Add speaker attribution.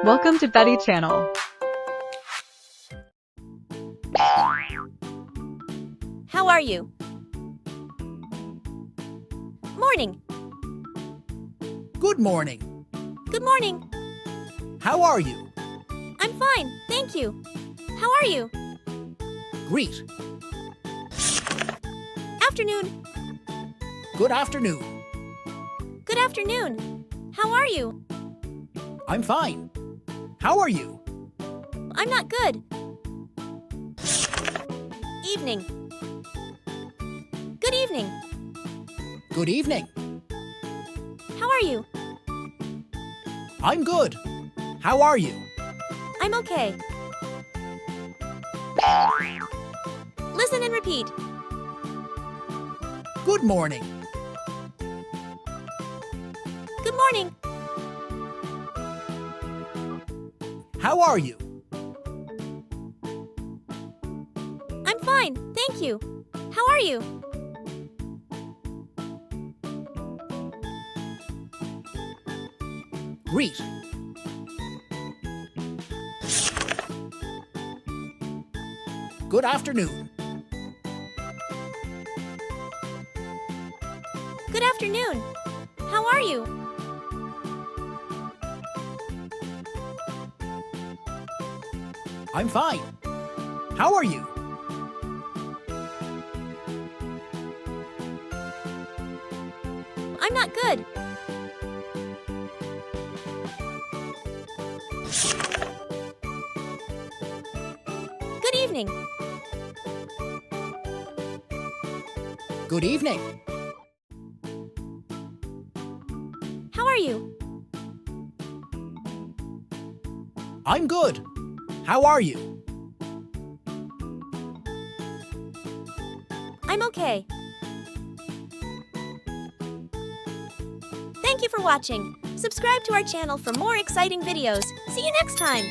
Speaker 1: Welcome to Betty Channel.
Speaker 2: How are you? Morning.
Speaker 3: Good morning.
Speaker 2: Good morning.
Speaker 3: How are you?
Speaker 2: I'm fine, thank you. How are you?
Speaker 3: Great.
Speaker 2: Afternoon.
Speaker 3: Good afternoon.
Speaker 2: Good afternoon. How are you?
Speaker 3: I'm fine. How are you?
Speaker 2: I'm not good. Evening. Good evening.
Speaker 3: Good evening.
Speaker 2: How are you?
Speaker 3: I'm good. How are you?
Speaker 2: I'm okay. Listen and repeat.
Speaker 3: Good morning.
Speaker 2: Good morning.
Speaker 3: How are you?
Speaker 2: I'm fine, thank you. How are you?
Speaker 3: Great. Good afternoon.
Speaker 2: Good afternoon. How are you?
Speaker 3: I'm fine. How are you?
Speaker 2: I'm not good. Good evening.
Speaker 3: Good evening.
Speaker 2: How are you?
Speaker 3: I'm good. How are you?
Speaker 2: I'm okay. Thank you for watching. Subscribe to our channel for more exciting videos. See you next time.